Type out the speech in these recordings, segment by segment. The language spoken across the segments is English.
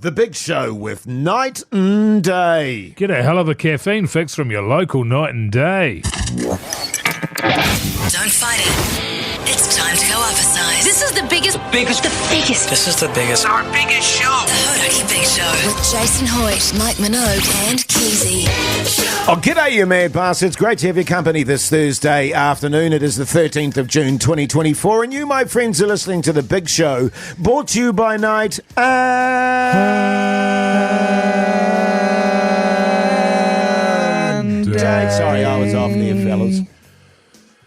The Big Show with Night and Day. Get a hell of a caffeine fix from your local Night and Day. Don't fight it. It's time to go up a size. This is the biggest. This is the biggest. Our biggest show. The Hodaki Big Show. With Jason Hoyt, Mike Minogue and Keezy. Oh, g'day, you mad bastards. Great to have your company this Thursday afternoon. It is the 13th of June, 2024. And you, my friends, are listening to The Big Show, brought to you by Night and Day. Sorry, I was off there, fellas.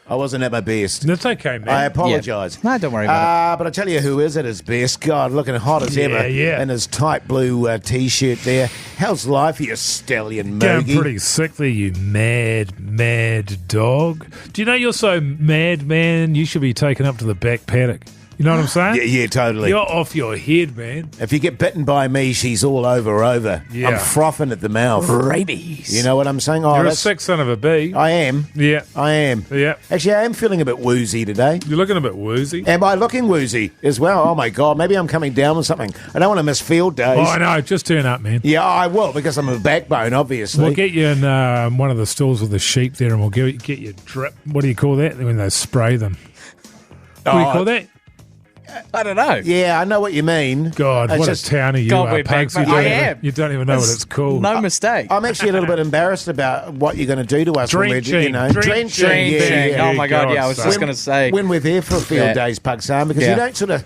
I wasn't at my best. That's okay, man. I apologise. No, don't worry about But I tell you who is at his best. God, looking hot as ever in his tight blue T-shirt there. How's life, you stallion Going mogie? pretty sickly, you mad dog. Do you know you're so mad, man? You should be taken up to the back paddock. You know what I'm saying? Yeah, totally. You're off your head, man. If you get bitten by me, she's all over. Yeah. I'm frothing at the mouth. Rabies. You know what I'm saying? Oh, You're a sick son of a bee. I am. Yeah. I am. Yeah. Actually, I am feeling a bit woozy today. You're looking a bit woozy. Am I looking woozy as well? Oh, my God. Maybe I'm coming down with something. I don't want to miss field days. Oh, I know. Just turn up, man. Yeah, I will, because I'm a backbone, obviously. We'll get you in one of the stalls with the sheep there, and we'll get you drip. What do you call that? When they spray them. What do you call that? I don't know. Yeah, I know what you mean. God, It's what just- a townie you God, are, we're Pugs. back, You mate. don't I even- am. You don't even know what it's called. No mistake. I'm actually a little bit embarrassed about what you're going to do to us when we're, Drenching. drenching. Drenching. Yeah. Oh my God, yeah, I was just going to say. When we're there for field Yeah. days, Pugsam, because you Yeah. don't sort of,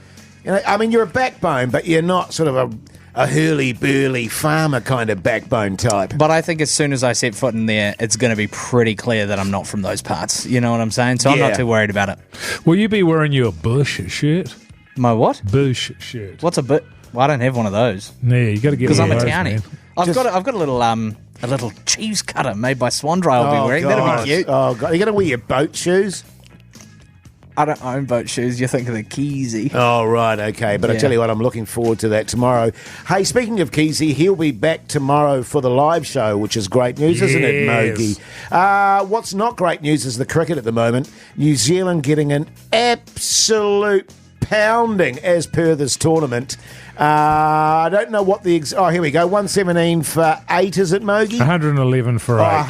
I mean, you're a backbone, but you're not sort of a hurly-burly farmer kind of backbone type. But I think as soon as I set foot in there, it's going to be pretty clear that I'm not from those parts. You know what I'm saying? So I'm Yeah. not too worried about it. Will you be wearing your bush shirt? My what? Bush shirt. What's a bit? Well, I don't have one of those Yeah, you got to get because I'm one a of those, townie. man. I've got a little cheese cutter made by Swan Dry. I'll be wearing. That'll be cute. Oh, God. You're going to wear your boat shoes? I don't own boat shoes. You're thinking of Keezy. Oh, right, okay. But I Yeah. tell you what, I'm looking forward to that tomorrow. Hey, speaking of Keezy, he'll be back tomorrow for the live show, which is great news, isn't it, Yes. Mogi? What's not great news is the cricket at the moment. New Zealand getting an absolute pounding as per this tournament. I don't know what the... here we go. 117 for 8, is it, Mogi? 111 for 8.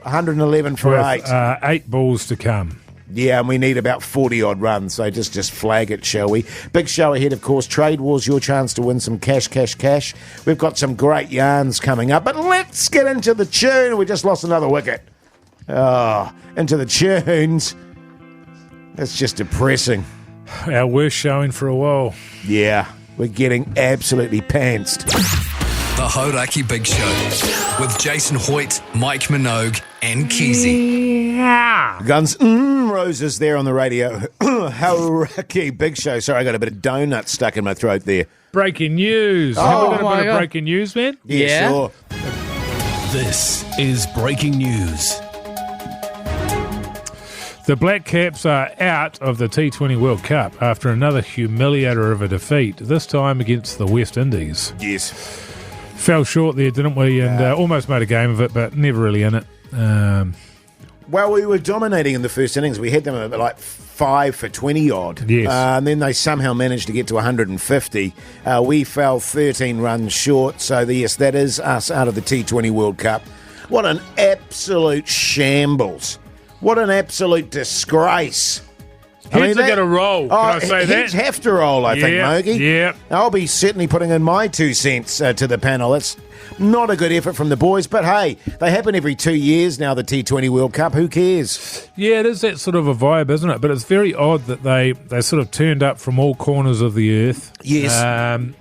111 for with 8. 8 balls to come. Yeah, and we need about 40-odd runs, so just flag it, shall we? Big show ahead, of course. Trade Wars, your chance to win some cash. We've got some great yarns coming up, but let's get into the tune. We just lost another wicket. Oh, into the tunes. That's just depressing. Our worst showing for a while. Yeah, we're getting absolutely pantsed. The Hodaki Big Show with Jason Hoyt, Mike Minogue, and Keezy. Guns N' Roses there on the radio. Hodaki Big Show. Sorry, I got a bit of donut stuck in my throat there. Breaking news. Oh, Have we got my a bit God. of breaking news, man? Yeah. Sure. This is breaking news. The Black Caps are out of the T20 World Cup after another humiliator of a defeat, this time against the West Indies. Yes. Fell short there, didn't we? And almost made a game of it, but never really in it. Well, we were dominating in the first innings. We had them at like 5 for 20 odd. Yes. And then they somehow managed to get to 150. We fell 13 runs short. So, yes, that is us out of the T20 World Cup. What an absolute shambles. What an absolute disgrace. Heads are going to roll. Can I say that? Heads have to roll, I think, Mogi. Yeah. I'll be certainly putting in my 2 cents to the panel. That's not a good effort from the boys, but hey, they happen every 2 years now, the T20 World Cup. Who cares? Yeah, it is that sort of a vibe, isn't it? But it's very odd that they sort of turned up from all corners of the earth. Yes.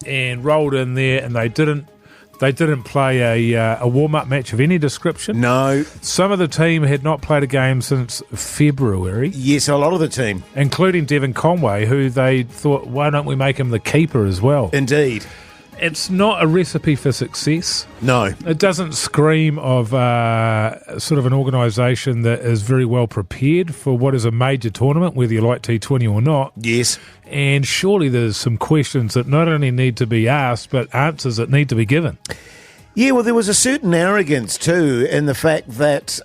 And rolled in there, and they didn't play a warm-up match of any description. No. Some of the team had not played a game since February, Yes, a lot of the team. including Devon Conway, who they thought, why don't we make him the keeper as well? Indeed. It's not a recipe for success. No. It doesn't scream of sort of an organisation that is very well prepared for what is a major tournament, whether you like T20 or not. Yes. And surely there's some questions that not only need to be asked, but answers that need to be given. Yeah, well, there was a certain arrogance too in the fact that,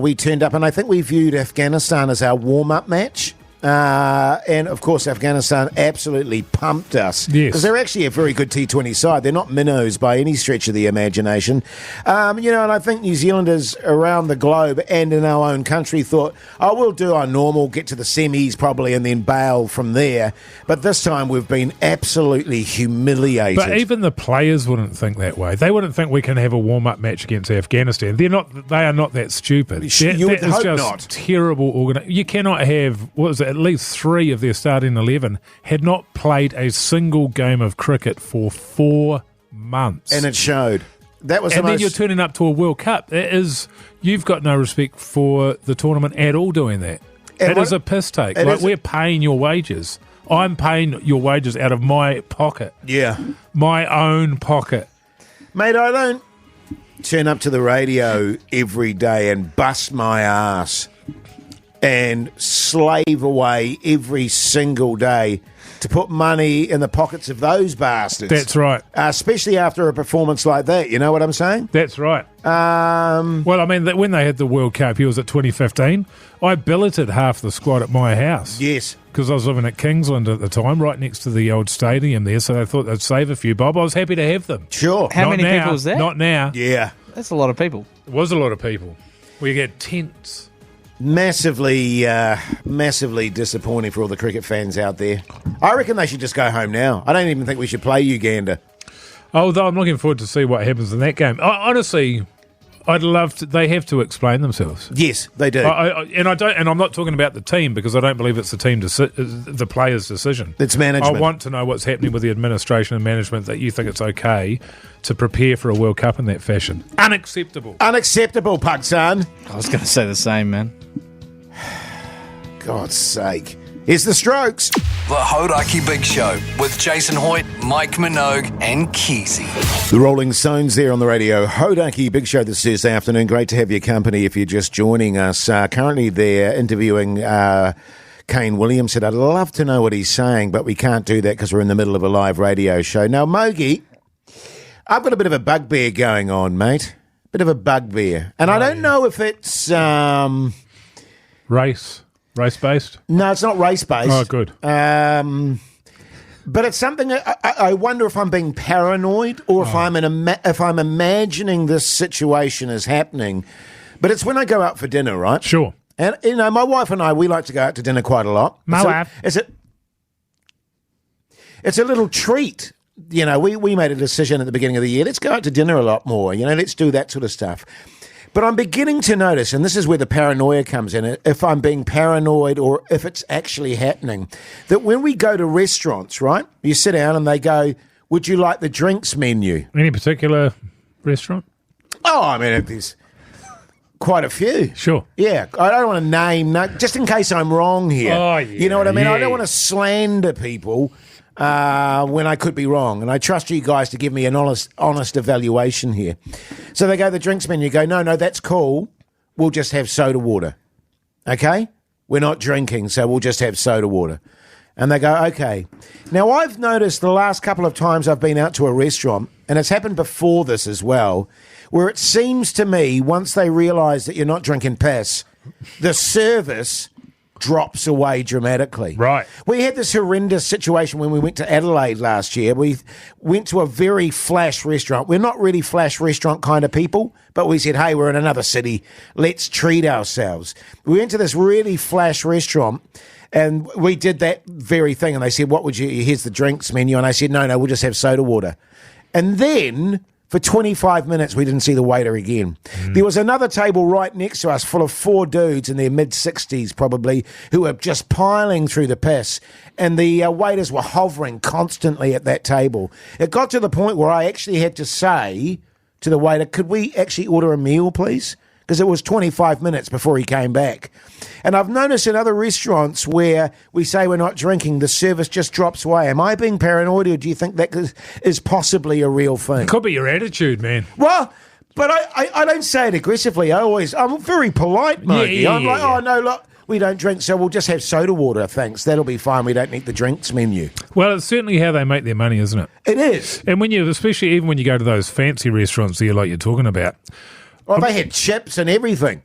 we turned up, and I think we viewed Afghanistan as our warm-up match. And, of course, Afghanistan absolutely pumped us. Yes. Because they're actually a very good T20 side. They're not minnows by any stretch of the imagination. And I think New Zealanders around the globe and in our own country thought, we'll do our normal, get to the semis probably, and then bail from there. But this time we've been absolutely humiliated. But even the players wouldn't think that way. They wouldn't think we can have a warm-up match against Afghanistan. They are not that stupid. You would that is hope just not. Terrible You cannot have, at least 3 of their starting 11 had not played a single game of cricket for 4 months. And it showed. That was and the then you're turning up to a World Cup. You've got no respect for the tournament at all doing that. It is a piss take. We're paying your wages. I'm paying your wages out of my pocket. Yeah. My own pocket. Mate, I don't turn up to the radio every day and bust my ass and slave away every single day to put money in the pockets of those bastards. That's right. Especially after a performance like that, you know what I'm saying? That's right. Well, I mean, when they had the World Cup, he was at 2015, I billeted half the squad at my house. Yes. Because I was living at Kingsland at the time, right next to the old stadium there, so I thought they'd save a few bob. I was happy to have them. Sure. How many people was that? Not now. Yeah. That's a lot of people. It was a lot of people. We get tents. Massively disappointing for all the cricket fans out there. I reckon they should just go home now. I don't even think we should play Uganda. Although I'm looking forward to see what happens in that game. Honestly, I'd love to. They have to explain themselves. Yes, they do. And I'm not talking about the team because I don't believe it's the players' decision. It's management. I want to know what's happening with the administration and management that you think it's okay to prepare for a World Cup in that fashion. Unacceptable. Unacceptable, Pugsan. I was going to say the same, man. God's sake. Here's the Strokes. The Hodaki Big Show with Jason Hoyt, Mike Minogue, and Keezy. The Rolling Stones there on the radio. Hodaki Big Show this Thursday afternoon. Great to have your company if you're just joining us. Currently they're interviewing Kane Williamson. I'd love to know what he's saying, but we can't do that because we're in the middle of a live radio show. Now, Mogi, I've got a bit of a bugbear going on, mate. Bit of a bugbear. And I don't know if it's... Race-based? No, it's not race-based. Oh, good. But it's something I wonder if I'm being paranoid or if I'm imagining this situation is happening. But it's when I go out for dinner, right? Sure. And, my wife and I, we like to go out to dinner quite a lot. My wife. It's a little treat. We made a decision at the beginning of the year. Let's go out to dinner a lot more. Let's do that sort of stuff. But I'm beginning to notice, and this is where the paranoia comes in, if I'm being paranoid or if it's actually happening, that when we go to restaurants, right, you sit down and they go, would you like the drinks menu? Any particular restaurant? Oh, I mean, there's quite a few. Sure. Yeah, I don't want to name, just in case I'm wrong here. Oh, yeah. You know what I mean? Yeah. I don't want to slander people when I could be wrong. And I trust you guys to give me an honest evaluation here. So they go, the drinks menu, you go, no, that's cool. We'll just have soda water. Okay? We're not drinking, so we'll just have soda water. And they go, okay. Now, I've noticed the last couple of times I've been out to a restaurant, and it's happened before this as well, where it seems to me, once they realise that you're not drinking piss, the service drops away dramatically. Right. We had this horrendous situation when we went to Adelaide last year. We went to a very flash restaurant. We're not really flash restaurant kind of people, but we said, hey, we're in another city. Let's treat ourselves. We went to this really flash restaurant and we did that very thing. And they said, here's the drinks menu. And I said, no, we'll just have soda water. And then for 25 minutes, we didn't see the waiter again. There was another table right next to us full of 4 dudes in their mid-60s probably who were just piling through the piss. And the waiters were hovering constantly at that table. It got to the point where I actually had to say to the waiter, could we actually order a meal, please? Because it was 25 minutes before he came back. And I've noticed in other restaurants where we say we're not drinking, the service just drops away. Am I being paranoid, or do you think that is possibly a real thing? It could be your attitude, man. Well, but I don't say it aggressively. I'm very polite, Mogi. Yeah. I'm like, oh, no, look, we don't drink, so we'll just have soda water, thanks. That'll be fine. We don't need the drinks menu. Well, it's certainly how they make their money, isn't it? It is. And even when you go to those fancy restaurants that like you're talking about. Well, they had chips and everything.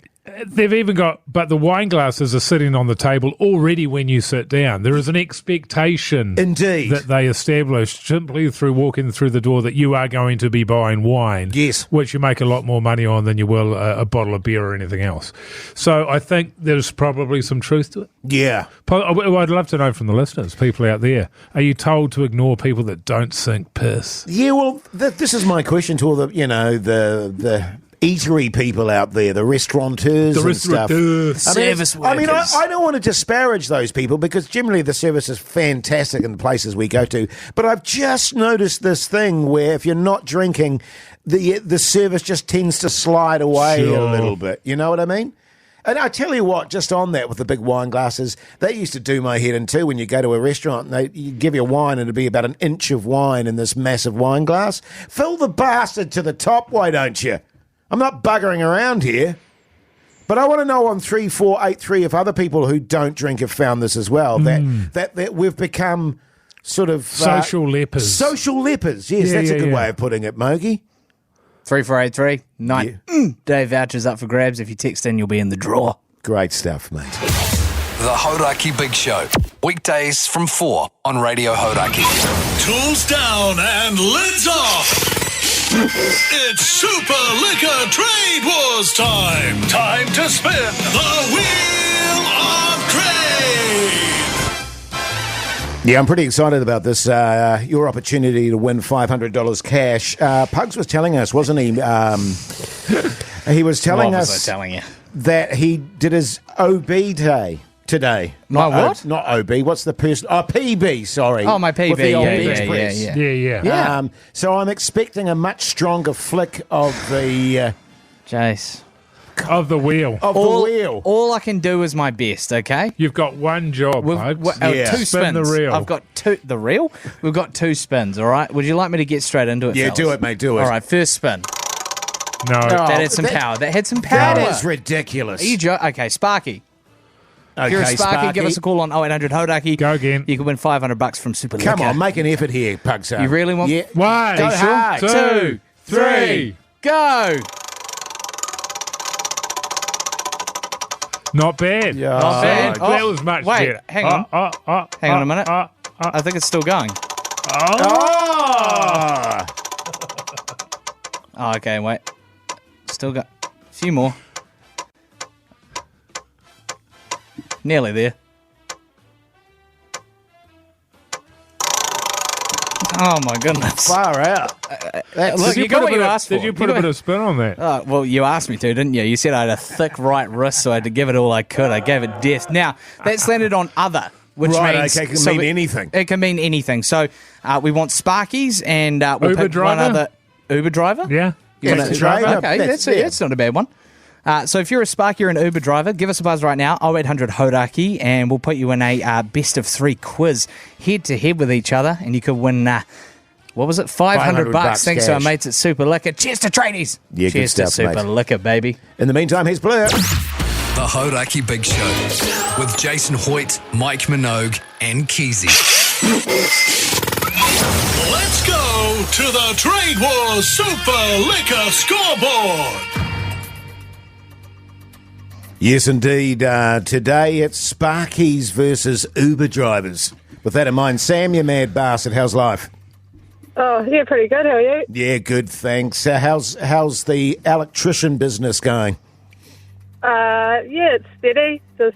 They've even got, but the wine glasses are sitting on the table already when you sit down. There is an expectation Indeed. that they established simply through walking through the door that you are going to be buying wine. Yes. Which you make a lot more money on than you will a bottle of beer or anything else. So I think there's probably some truth to it. Yeah. I'd love to know from the listeners, people out there, are you told to ignore people that don't sink piss? Yeah, well, this is my question to all the, the eatery people out there, the restaurateurs and stuff. Service workers. I don't want to disparage those people because generally the service is fantastic in the places we go to. But I've just noticed this thing where if you're not drinking, the service just tends to slide away a little bit. You know what I mean? And I tell you what, just on that with the big wine glasses, they used to do my head in too when you go to a restaurant and you give you a wine and it'd be about an inch of wine in this massive wine glass. Fill the bastard to the top, why don't you? I'm not buggering around here. But I want to know on 3483 if other people who don't drink have found this as well, that we've become sort of... social lepers. Social lepers, yes, that's a good way of putting it, Mogi. 3483, day vouchers up for grabs. If you text in, you'll be in the draw. Great stuff, mate. The Hodaki Big Show. Weekdays from 4 on Radio Hodaki. Tools down and lids off. It's Super Liquor Trade Wars time. Time to spin the Wheel of Trade. Yeah, I'm pretty excited about this. Your opportunity to win $500 cash. Pugs was telling us, wasn't he? He was telling What us was I telling you? that he did his OB day today. My what? Not OB. What's the person? Oh, PB, sorry. Oh, my PB. With the old bench Yeah. press. Yeah. So I'm expecting a much stronger flick of the... Jase. Of the wheel. the wheel. All I can do is my best, okay? You've got one job, We've, Pugs. Yeah. Two Spin spins. the reel. I've got two. The reel? We've got two spins, all right? Would you like me to get straight into it, Yeah, fellas? do it, mate, do it. All right, first spin. No. That had some power. That had some power. That is ridiculous. Are you okay, Sparky. Okay, If you're a Sparky, give us a call on 0800 Hodaki. Go again. You can win $500 from Super Come Liquor. on, make an effort here, Pugs. You really want... Yeah. One, Go hard. two, three. Go! Not bad. Yeah. Not bad. That was much Wait, better. hang on. Hang on a minute. Oh. I think it's still going. Oh! Oh, okay, wait. Still got a few more. Nearly there. Oh, my goodness. Far out. Look, you got what you asked for. Did you put a bit of spin on that? Well, you asked me to, didn't you? You said I had a thick right wrist, so I had to give it all I could. I gave it death. Now, that's landed on other, which Right, means... okay, it can mean anything. It can mean anything. So, we want Sparkies, and we'll Uber pick driver? one other... Uber driver? Yeah. You want That's a right. Okay, That's- that's not a bad one. So if you're a Sparky or an Uber driver, give us a buzz right now, 0800 Hodaki, and we'll put you in a best of three quiz head-to-head with each other, and you could win... what was it? $500 bucks thanks to our cash. mates at Super Liquor. Cheers to tradies. Yeah, good Cheers to stuff, Super mate. Liquor, baby. In the meantime, here's Blair. The Hodaki Big Show with Jason Hoyt, Mike Minogue, and Keezy. Let's go to the Trade Wars Super Liquor Scoreboard. Yes, indeed. Today it's Sparkies versus Uber drivers. With that in mind, Sam, you mad bastard, how's life? Oh, yeah, pretty good. How are you? Yeah, good, thanks. How's the electrician business going? Yeah, it's steady. Just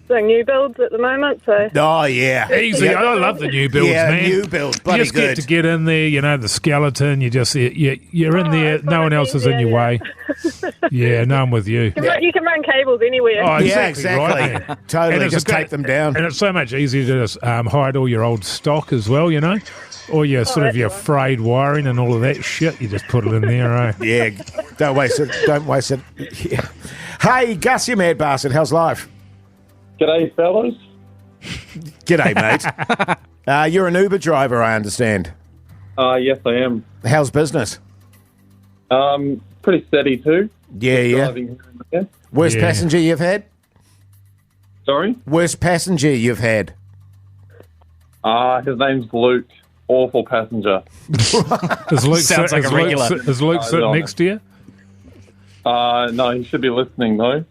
doing new builds at the moment. So Oh, yeah. Easy. Yeah. I love the new builds, Yeah, man. new builds, You bloody just good. get to get in there, the skeleton. You're in there. it's No one so else is easy, in your yeah. way. Yeah, no, I'm with you. you can run cables anywhere. Oh, Yeah, exactly. Right, exactly. man. Totally, And it's just a bit- take them down. And it's so much easier to just hide all your old stock as well, or your sort of your frayed wiring and all of that shit. You just put it in there, eh? Yeah, don't waste it. Don't waste it. Yeah. Hey, Gus, you mad bastard, how's life? G'day, fellas. G'day, mate. You're an Uber driver, I understand. Yes, I am. How's business? Pretty steady too. Yeah. Driving here and there. Worst Yeah. passenger you've had? Sorry? Worst passenger you've had? His name's Luke. Awful passenger. Is Luke Sounds like a regular. Is Luke sitting no. next to you? No, he should be listening, though.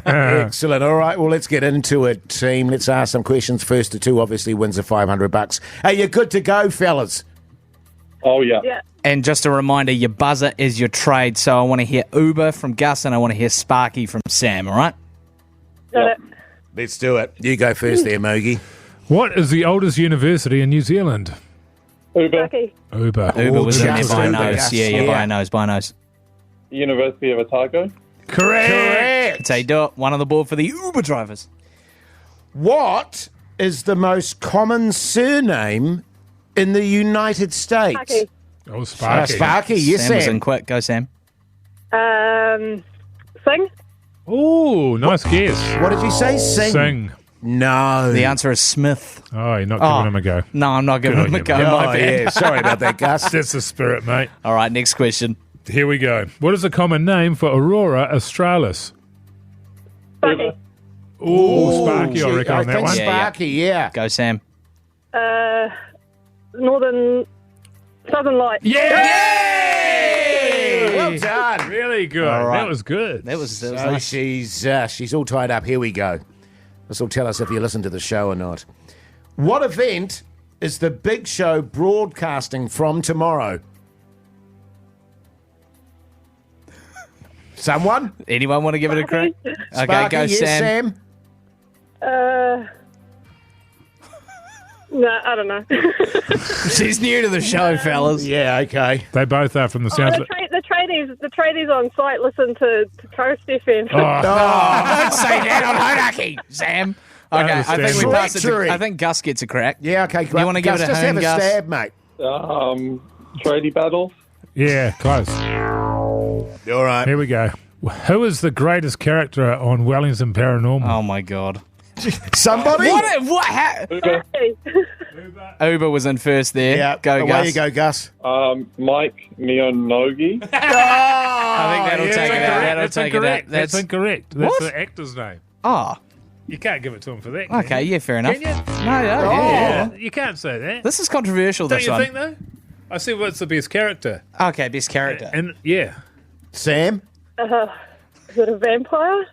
Excellent. All right, well, let's get into it, team. Let's ask some questions. First to two obviously wins the $500. Are you good to go, fellas? Oh, yeah. Yeah. And just a reminder, your buzzer is your trade. So I want to hear Uber from Gus and I want to hear Sparky from Sam, all right? Got it. Let's do it. You go first there, Mogi. What is the oldest university in New Zealand? Uber, Lucky. Uber. Uber was in there just by Uber, nose. Gus. Yeah, by nose. University of Otago. Correct. That's how you do it. One on the board for the Uber drivers. What is the most common surname in the United States? Lucky. Oh, Sparky. Sparky, yes, Sam was in Sam. quick. Go, Sam. Sing. Oh, nice guess. What did you say? Sing. No. The answer is Smith. Oh, you're not giving him a go. No, I'm not giving Good him on a you, go. mate. My Oh, bad. yeah. Sorry about that, Gus. That's the spirit, mate. All right, next question. Here we go. What is the common name for Aurora australis? Sparky. Oh, Sparky, I Gee, reckon, on that think one. Yeah, Sparky, yeah. Go, Sam. Southern Light. Yeah! Well done. Really good. All right. That was good. That was So nice. she's all tied up. Here we go. This will tell us if you listen to the show or not. What event is the Big Show broadcasting from tomorrow? Someone? Anyone want to give it a crack? Okay, Sparky, go, yes, Sam. No, I don't know. She's new to the show, fellas. Yeah, okay. They both are from the sounds of... The tradies on site listen to Coast FM. Oh, Don't say that on Hodaki, Sam. Okay, I think we Understand. passed it. Treachery. I think Gus gets a crack. Yeah, okay. You wanna give Gus, it a just home, have Gus? a stab, mate. Tradie battles. yeah, close. All right. Here we go. Who is the greatest character on Wellington Paranormal? Oh my god. Somebody? What? Uber was in first there. Yeah, Go, away Gus. you go, Gus. Mike Mionogi. I think that'll take it out. That'll That's take it out. incorrect. That's incorrect. That's What? the actor's name. Oh, You can't give it to him for that. can okay. you? Yeah, fair enough. Can you? No, yeah. Yeah, you can't say that. This is controversial. Don't This you one. think, though? I see what's the best character. Okay, best character. And, yeah. Sam? Is it a vampire?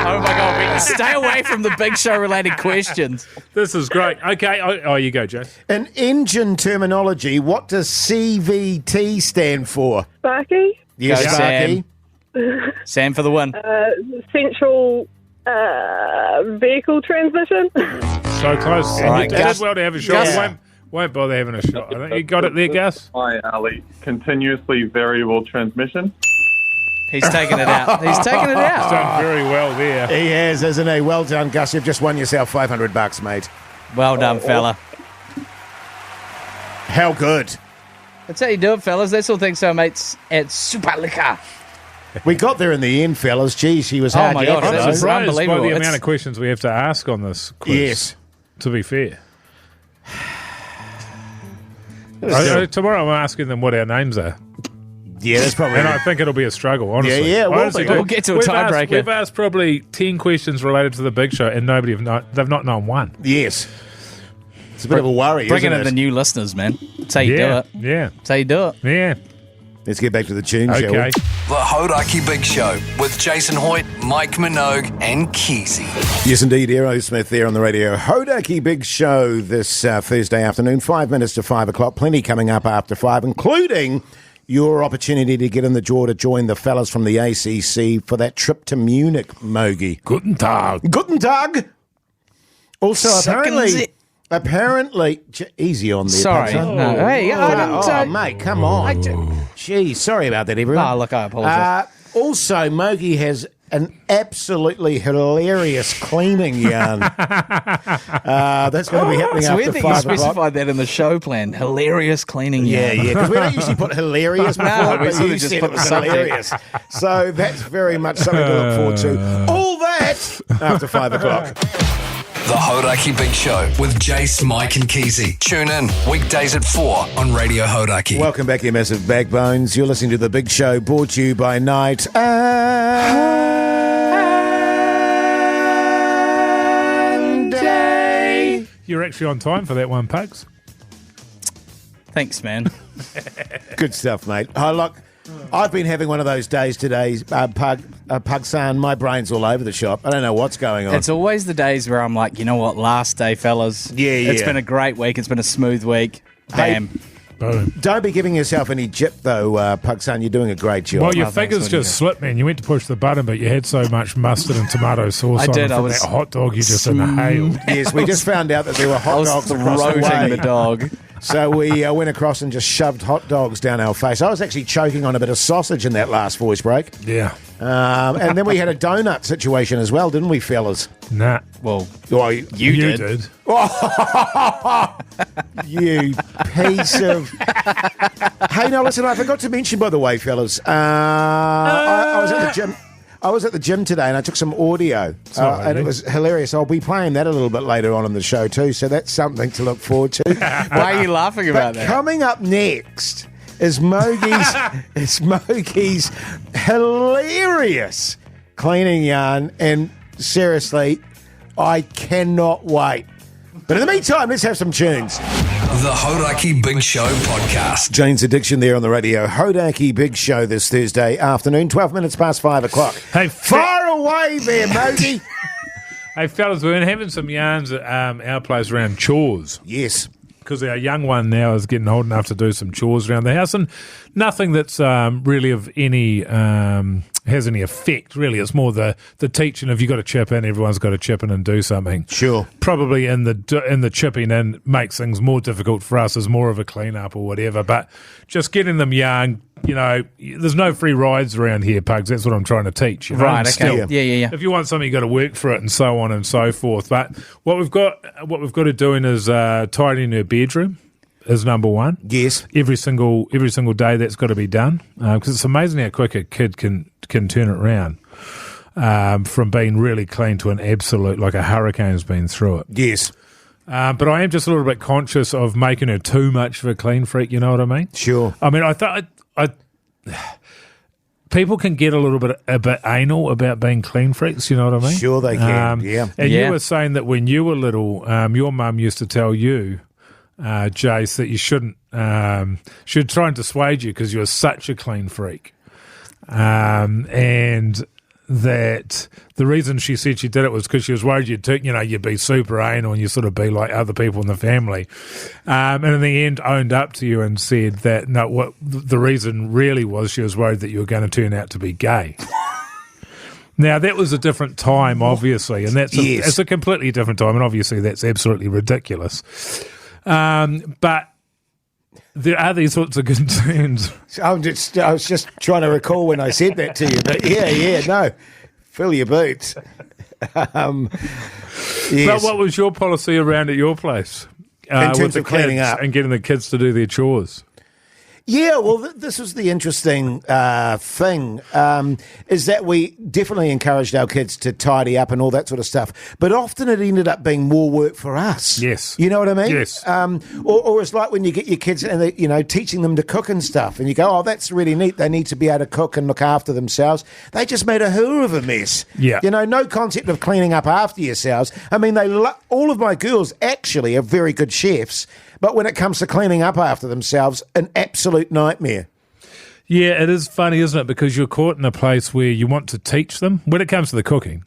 Oh my god, we stay away from the Big Show related questions. This is great. Okay. Oh, you go, Joe. In engine terminology, what does CVT stand for? Sparky? Yes, Go, Sparky. Sam for the win. Central vehicle transmission? So close. All right, you Gus. did well to have a shot. Gus. Won't bother having a shot. I think you got it there, Gus. Hi, Ali. Continuously variable transmission. He's taking it out. He's taking it out. Done very well there. He has, isn't he? Well done, Gus. You've just won yourself $500, mate. Well done, fella. How good. That's how you do it, fellas. That's all thanks to our mates at Super Liquor. We got there in the end, fellas. Geez, he was Oh hard my yet, God, though. this I'm is surprised by unbelievable. the It's- amount of questions we have to ask on this quiz. Yes. To be fair. Tomorrow I'm asking them what our names are. Yeah, that's probably... And I think it'll be a struggle, honestly. Yeah, it will I honestly be. do. We'll get to a We've tiebreaker. We've asked probably 10 questions related to the Big Show, and they've not known one. Yes. It's a bit of a worry, Bringing isn't in it? the new listeners, man. That's how you do Yeah, it. yeah, That's how you do it. yeah. Let's get back to the tune, shall we? Okay. The Hodaki Big Show with Jason Hoyt, Mike Minogue, and Keezy. Yes, indeed. Aerosmith there on the radio. Hodaki Big Show this Thursday afternoon, 5 minutes to 5 o'clock. Plenty coming up after 5, including your opportunity to get in the draw to join the fellas from the ACC for that trip to Munich, Mogi. Guten Tag. Guten Tag. Also, Seconds apparently, easy on there. Sorry. Pugs, huh? No. Hey, I didn't. Mate, come on. Geez, sorry about that, everyone. Oh, look, I apologise. Also, Mogi has an absolutely hilarious cleaning yarn. That's going to be happening It's after weird that you 5 o'clock. specified that in the show plan. Hilarious cleaning Yeah, yarn. yeah, because we don't usually put hilarious before, No, we but sort of you just said put it was the subject. hilarious. So that's very much something to look forward to. All that after 5 o'clock. The Hodaki Big Show with Jase, Mike, and Keezy. Tune in weekdays at 4 on Radio Hodaki. Welcome back, you massive backbones. You're listening to The Big Show, brought to you by Night and Day. You're actually on time for that one, Pugs. Thanks, man. Good stuff, mate. Oh, look, I've been having one of those days today, Pugsan. My brain's all over the shop. I don't know what's going on. It's always the days where I'm like, you know what, last day, fellas. Yeah. It's been a great week. It's been a smooth week. Bam. Boom. Don't be giving yourself any jip, though, Pugsan. You're doing a great job. Well, your fingers just slipped, man. You went to push the button, but you had so much mustard and tomato sauce I on did. it from that hot dog you just inhaled. Yes, we just found out that there were hot dogs across the way. the dog. So we went across and just shoved hot dogs down our face. I was actually choking on a bit of sausage in that last voice break. Yeah. And then we had a donut situation as well, didn't we, fellas? Nah. Well, You did. You piece of... Hey, now listen, I forgot to mention, by the way, fellas, I was at the gym. I was at the gym today and I took some audio and it was hilarious. I'll be playing that a little bit later on in the show too, so that's something to look forward to. why are you laughing about that? Coming up next is Mogie's hilarious cleaning yarn, and seriously, I cannot wait. But in the meantime, let's have some tunes. The Hodaki Big Show podcast. Jane's Addiction there on the radio. Hodaki Big Show this Thursday afternoon, 12 minutes past 5 o'clock. Hey, far away there, Mogie. Hey, fellas, we've been having some yarns at our place around chores. Yes. Because our young one now is getting old enough to do some chores around the house, and nothing that's really of any has any effect. Really, it's more the teaching of you got to chip in. Everyone's got to chip in and do something. Sure. Probably in the chipping in makes things more difficult for us as more of a clean up or whatever. But just getting them young, you know, there's no free rides around here, Pugs. That's what I'm trying to teach. You know? Right, okay. Still, Yeah. if you want something, you got to work for it, and so on and so forth. But what we've got to doing is tidying her bedroom is number one. Yes. Every single day that's got to be done, because it's amazing how quick a kid can turn it around from being really clean to an absolute, like a hurricane's been through it. Yes. But I am just a little bit conscious of making her too much of a clean freak. You know what I mean? Sure. I mean, I thought people can get a bit anal about being clean freaks. You know what I mean? Sure, they can. And you were saying that when you were little, your mum used to tell you, Jase, that you shouldn't. She'd try and dissuade you because you were such a clean freak, and that the reason she said she did it was because she was worried you'd be super anal and you sort of be like other people in the family, and in the end owned up to you and said that no, what the reason really was she was worried that you were going to turn out to be gay. Now, that was a different time, obviously, and it's a completely different time, and obviously that's absolutely ridiculous. But there are these sorts of concerns. I was just trying to recall when I said that to you, but no, fill your boots. Yes. But what was your policy around at your place? In terms of cleaning up and getting the kids to do their chores? Yeah, well, this was the interesting thing, is that we definitely encouraged our kids to tidy up and all that sort of stuff, but often it ended up being more work for us. Yes. You know what I mean? Yes. Or it's like when you get your kids and teaching them to cook and stuff, and you go, oh, that's really neat. They need to be able to cook and look after themselves. They just made a hoo of a mess. Yeah. No concept of cleaning up after yourselves. I mean, all of my girls actually are very good chefs, but when it comes to cleaning up after themselves, an absolute nightmare. Yeah, it is funny, isn't it? Because you're caught in a place where you want to teach them, when it comes to the cooking,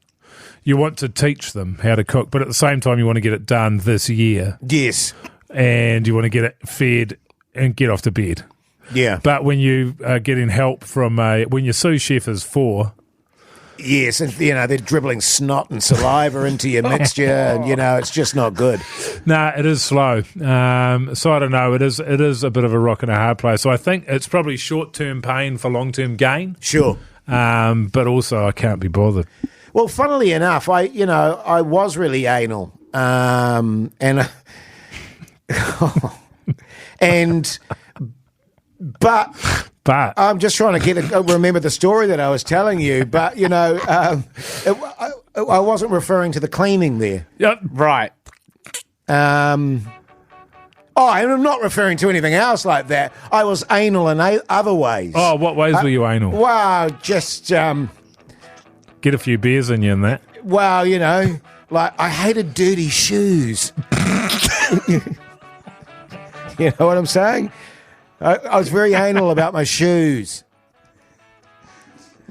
you want to teach them how to cook, but at the same time you want to get it done this year. Yes. And you want to get it fed and get off to bed. Yeah. But when you are getting help from when your sous chef is 4... Yes, and they're dribbling snot and saliva into your mixture, and it's just not good. No, it is slow. So I don't know. It is a bit of a rock and a hard place. So I think it's probably short-term pain for long-term gain. Sure. But also I can't be bothered. Well, funnily enough, I was really anal, and but I'm just trying to remember the story that I was telling you. But I wasn't referring to the cleaning there. Yep. Right. And I'm not referring to anything else like that. I was anal in other ways. Oh, what ways were you anal? Well, just get a few beers in you and that. Well, like I hated dirty shoes. You know what I'm saying? I was very anal about my shoes.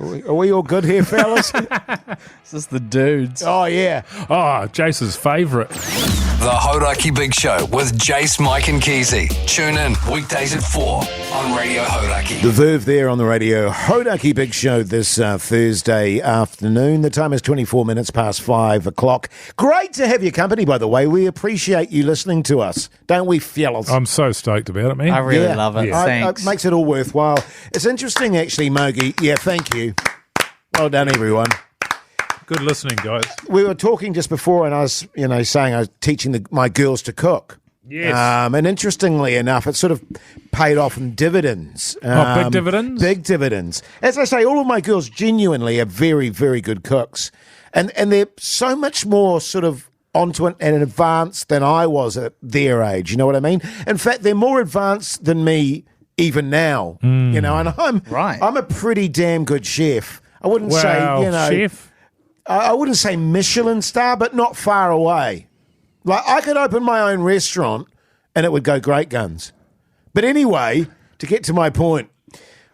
Are we all good here, fellas? This is the dudes. Oh, yeah. Oh, Jase's favourite. The Hodaki Big Show with Jase, Mike and Keezy. Tune in weekdays at 4 on Radio Hodaki. The Verve there on the radio. Hodaki Big Show this Thursday afternoon. The time is 24 minutes past 5 o'clock. Great to have your company, by the way. We appreciate you listening to us. Don't we, fellas? I'm so stoked about it, man. I really love it. Yeah. Thanks. It makes it all worthwhile. It's interesting, actually, Mogi. Yeah, thank you. Well done, everyone. Good listening, guys. We were talking just before, and I was, saying I was teaching my girls to cook. Yes. And interestingly enough, it sort of paid off in dividends. Big dividends? Big dividends. As I say, all of my girls genuinely are very, very good cooks. And they're so much more sort of onto it and advanced than I was at their age. You know what I mean? In fact, they're more advanced than me even now. And I'm a pretty damn good chef. I wouldn't say, chef? I wouldn't say Michelin star, but not far away. Like, I could open my own restaurant and it would go great guns. But anyway, to get to my point,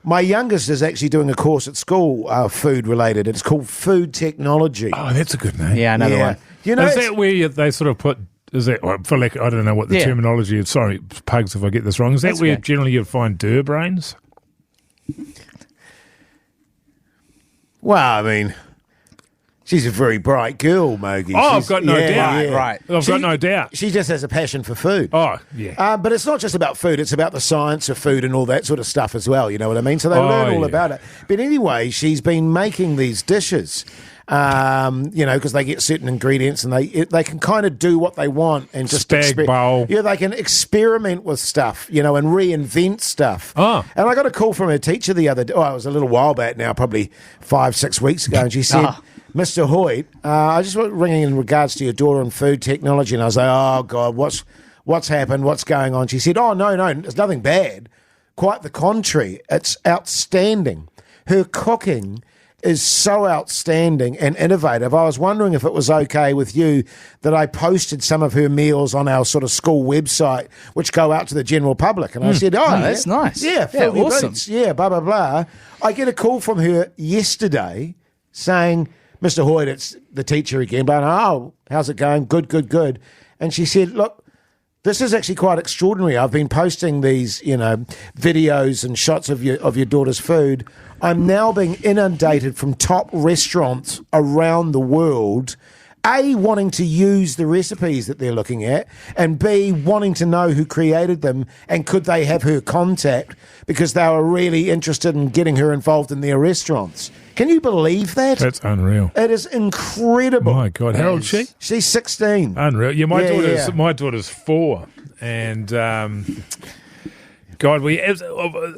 my youngest is actually doing a course at school, food related. It's called Food Technology. Oh, that's a good name. Yeah, another one. You know, Is that where they sort of put... Is that, I feel like I don't know what the terminology is. Sorry, Pugs, if I get this wrong. Is that where generally you'd find dir brains? Well, I mean, she's a very bright girl, Mogi. I've got no doubt. Right. I've got no doubt. She just has a passion for food. Oh, yeah. But it's not just about food. It's about the science of food and all that sort of stuff as well. You know what I mean? So they learn all about it. But anyway, she's been making these dishes, because they get certain ingredients and they can kind of do what they want and just Spag bowl. Yeah, they can experiment with stuff, and reinvent stuff. Oh. And I got a call from her teacher the other day. Oh, it was a little while back now, probably 5-6 weeks ago, and she said, Mr. Hoyt, I just was ringing in regards to your daughter and food technology. And I was like, oh, God, what's happened? What's going on? She said, oh, no, it's nothing bad. Quite the contrary. It's outstanding. Her cooking is so outstanding and innovative. I was wondering if it was okay with you that I posted some of her meals on our sort of school website, which go out to the general public. And I said, that's nice. Yeah, fill your awesome. boots. Yeah, blah, blah, blah. I get a call from her yesterday saying, Mr. Hoyt, it's the teacher again, but how's it going? Good. And she said, look, this is actually quite extraordinary. I've been posting these, videos and shots of your daughter's food. I'm now being inundated from top restaurants around the world, A, wanting to use the recipes that they're looking at, and B, wanting to know who created them and could they have her contact because they were really interested in getting her involved in their restaurants. Can you believe that? That's unreal. It is incredible. My God, how old is she? She's 16. Unreal. Yeah, my daughter's 4, and God, we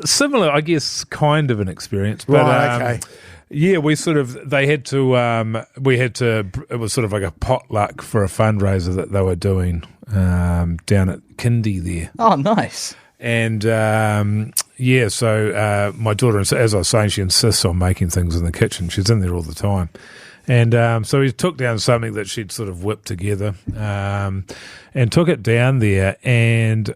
similar, I guess, kind of an experience. But, right. Okay. Yeah, we sort of it was sort of like a potluck for a fundraiser that they were doing down at Kindy there. Oh, nice. And so my daughter, as I was saying, she insists on making things in the kitchen. She's in there all the time. And so he took down something that she'd sort of whipped together and took it down there, and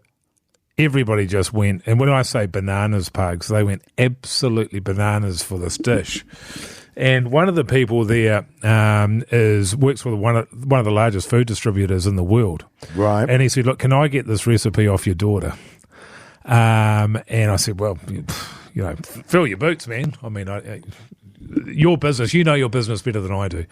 everybody just went. And when I say bananas, Pugs, they went absolutely bananas for this dish. And one of the people there works for one of the largest food distributors in the world. Right. And he said, look, can I get this recipe off your daughter? And I said, well, fill your boots, man. I mean, your business, your business better than I do.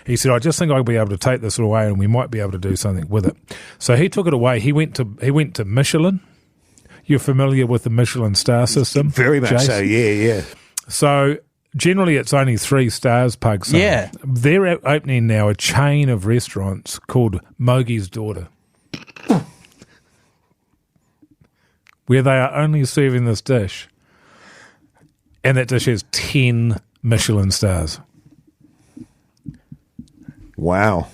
He said, I just think I'll be able to take this away and we might be able to do something with it. So he took it away. He went to Michelin. You're familiar with the Michelin star system? Very much Jase? so, yeah. So generally it's only 3 stars, Pugs. So yeah. They're opening now a chain of restaurants called Mogi's Daughter, where they are only serving this dish. And that dish has 10 Michelin stars. Wow.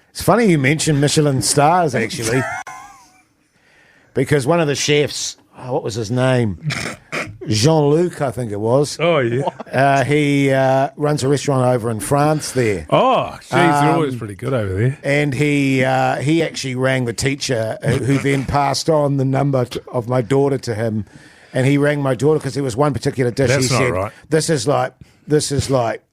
It's funny you mentioned Michelin stars, actually. Because one of the chefs, what was his name? Jean-Luc, I think it was. Oh, yeah. He runs a restaurant over in France there. Oh, geez, they're always pretty good over there. And he actually rang the teacher, who then passed on the number of my daughter to him. and he rang my daughter because there was one particular dish. That's he not said, right. This is like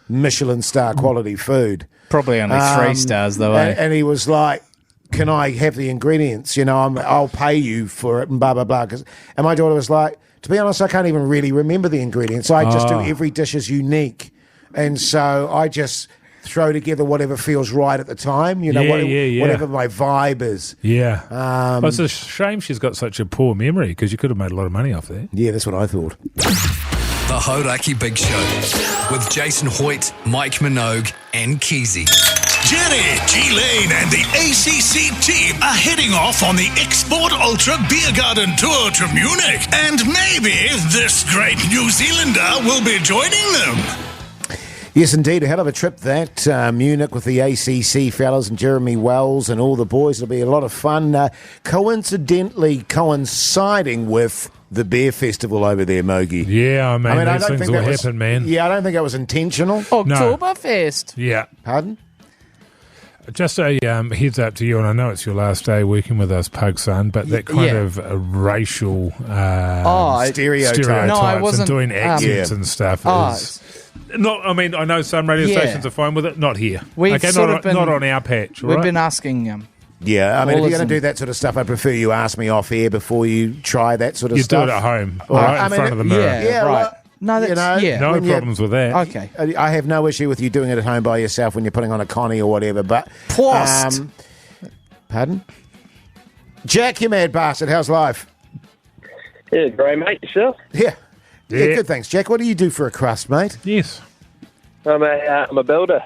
Michelin star quality food. Probably only 3 stars, though, eh? And he was like, can I have the ingredients? I'll pay you for it and blah, blah, blah. And my daughter was like, to be honest, I can't even really remember the ingredients. I just do every dish is unique. And so I just throw together whatever feels right at the time, whatever my vibe is. Yeah. Well, it's a shame she's got such a poor memory because you could have made a lot of money off that. Yeah, that's what I thought. The Hodaki Big Show with Jason Hoyt, Mike Minogue, and Keezy. Jenny, G-Lane and the ACC team are heading off on the Export Ultra Beer Garden Tour to Munich. And maybe this great New Zealander will be joining them. Yes, indeed. A hell of a trip that. Munich with the ACC fellas and Jeremy Wells and all the boys. It'll be a lot of fun. Coincidentally coinciding with the beer festival over there, Mogi. Yeah, these things will happen, man. Yeah, I don't think it was intentional. Oktoberfest. Yeah. Pardon? Just a heads up to you, and I know it's your last day working with us, Pugs, son, but that kind of racial stereotypes No, I wasn't, and doing accents and stuff is... I know some radio stations are fine with it, not here. We've not on our patch, We've been asking... Yeah, if you're going to do that sort of stuff, I prefer you ask me off air before you try that sort of stuff. You do it at home, right in front of the mirror. Yeah, right. No, that's, no problems with that. Okay. I have no issue with you doing it at home by yourself when you're putting on a connie or whatever, but... Pardon? Jack, you mad bastard, how's life? Yeah, great, mate. Yourself? Yeah, good, thanks. Jack, what do you do for a crust, mate? Yes. I'm a builder.